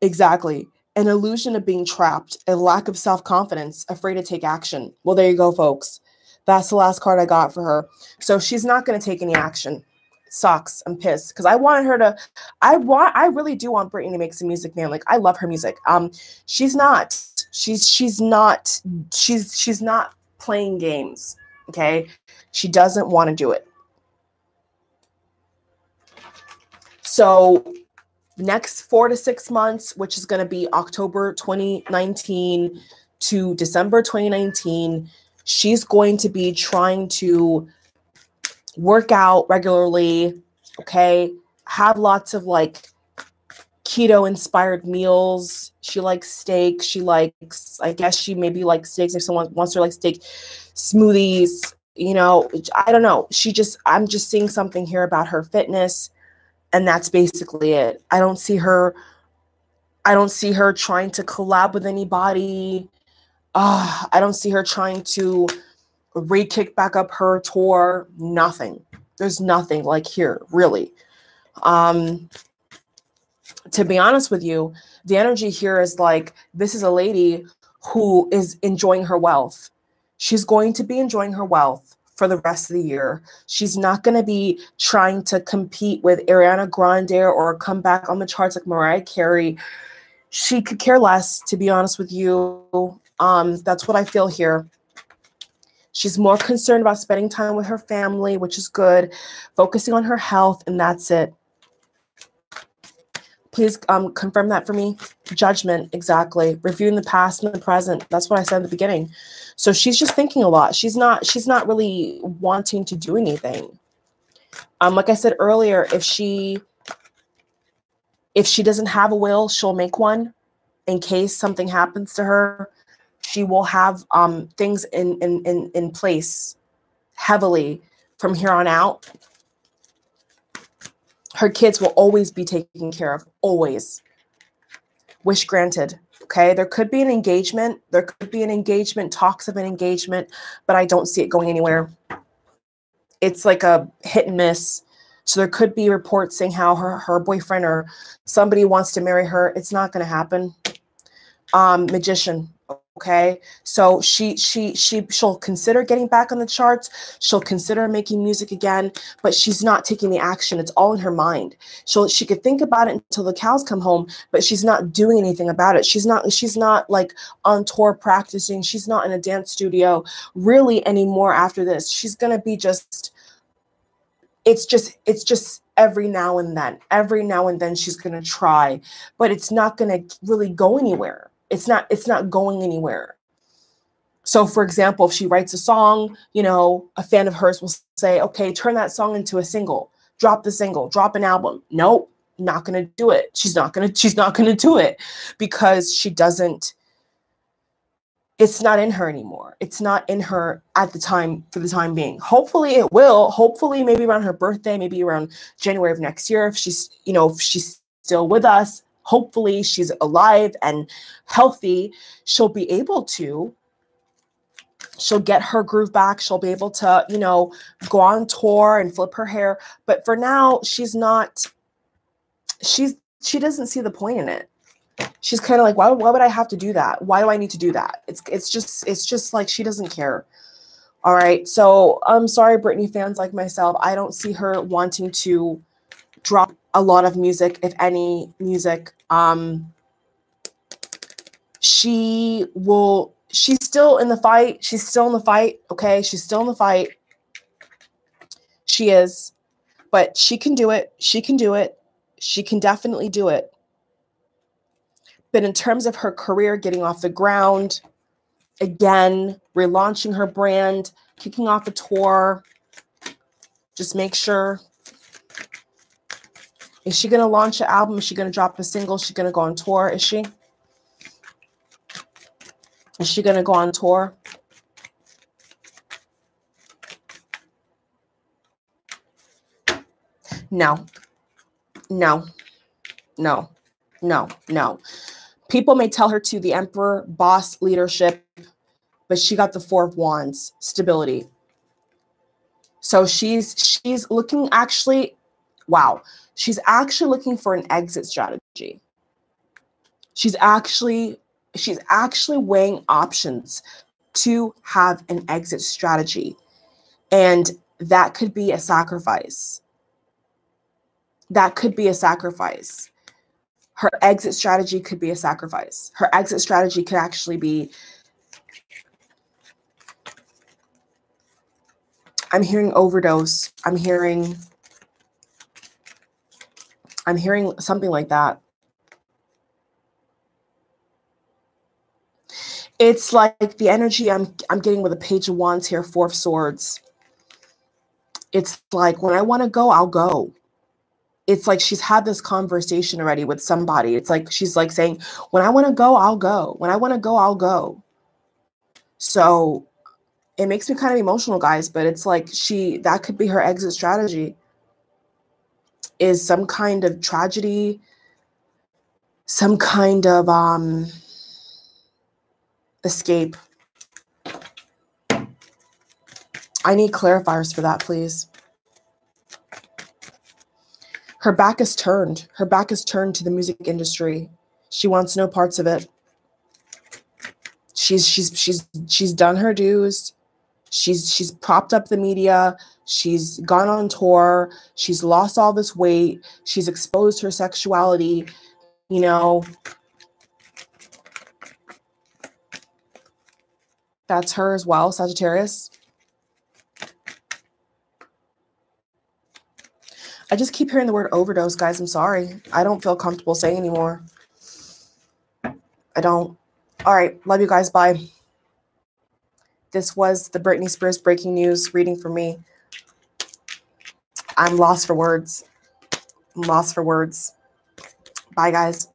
Exactly. An illusion of being trapped, a lack of self-confidence, afraid to take action. Well, there you go, folks. That's the last card I got for her. So she's not going to take any action. Sucks. I'm pissed because I wanted her to, I really do want Britney to make some music, man. Like I love her music. She's not playing games. Okay. She doesn't want to do it. So next 4 to 6 months, which is going to be October 2019 to December 2019, she's going to be trying to work out regularly, okay? Have lots of like keto-inspired meals. She likes steak. She likes, I guess she maybe likes steaks if someone wants her like steak, smoothies, I don't know. I'm just seeing something here about her fitness. And that's basically it. I don't see her trying to collab with anybody. I don't see her trying to re-kick back up her tour. Nothing. There's nothing like here, really. To be honest with you, the energy here is like, this is a lady who is enjoying her wealth. She's going to be enjoying her wealth for the rest of the year. She's not going to be trying to compete with Ariana Grande or come back on the charts like Mariah Carey. She could care less, to be honest with you. That's what I feel here. She's more concerned about spending time with her family, which is good, focusing on her health, and that's it. Please confirm that for me. Judgment, exactly. Reviewing the past and the present. That's what I said at the beginning. So she's just thinking a lot. She's not really wanting to do anything. Like I said earlier, if she doesn't have a will, she'll make one in case something happens to her. She will have things in place heavily from here on out. Her kids will always be taken care of, always. Wish granted. Okay, there could be an engagement. There could be an engagement, talks of an engagement, but I don't see it going anywhere. It's like a hit and miss. So there could be reports saying how her boyfriend or somebody wants to marry her. It's not going to happen. Magician. Okay, so she'll consider getting back on the charts. She'll consider making music again, but she's not taking the action. It's all in her mind. She could think about it until the cows come home, but she's not doing anything about it. She's not like on tour practicing. She's not in a dance studio really anymore after this. She's gonna be just. It's just every now and then. Every now and then she's gonna try, but it's not gonna really go anywhere. It's not going anywhere. So for example, if she writes a song, a fan of hers will say, okay, turn that song into a single, drop the single, drop an album. Nope, not going to do it. She's not going to do it because she doesn't, it's not in her anymore. It's not in her at the time, for the time being. Hopefully it will, hopefully maybe around her birthday, maybe around January of next year, if she's still with us. Hopefully she's alive and healthy. She'll be able to. She'll get her groove back. She'll be able to, go on tour and flip her hair. But for now, she doesn't see the point in it. She's kind of like, why would I have to do that? Why do I need to do that? It's just like she doesn't care. All right. So I'm sorry, Britney fans like myself. I don't see her wanting to drop a lot of music, if any music. She's still in the fight. She's still in the fight. Okay. She's still in the fight. She is, but she can do it. She can do it. She can definitely do it. But in terms of her career getting off the ground, again, relaunching her brand, kicking off a tour, just make sure. Is she going to launch an album? Is she going to drop a single? Is she going to go on tour? Is she? Is she going to go on tour? No. No. No. No. No. People may tell her to the emperor, boss, leadership, but she got the Four of Wands, stability. So she's looking actually, wow. She's actually looking for an exit strategy. She's actually weighing options to have an exit strategy. And that could be a sacrifice. That could be a sacrifice. Her exit strategy could be a sacrifice. Her exit strategy could actually be, I'm hearing overdose. I'm hearing something like that. It's like the energy I'm getting with the Page of Wands here, Four of Swords. It's like, when I want to go, I'll go. It's like she's had this conversation already with somebody. It's like she's like saying, when I want to go, I'll go. When I want to go, I'll go. So it makes me kind of emotional, guys, but it's like that could be her exit strategy, is some kind of tragedy, some kind of escape. I need clarifiers for that, please. Her back is turned. Her back is turned to the music industry. She wants no parts of it. She's done her dues. She's propped up the media. She's gone on tour. She's lost all this weight. She's exposed her sexuality. You know, that's her as well, Sagittarius. I just keep hearing the word overdose, guys. I'm sorry. I don't feel comfortable saying anymore. I don't. All right. Love you guys. Bye. This was the Britney Spears breaking news reading for me. I'm lost for words. I'm lost for words. Bye, guys.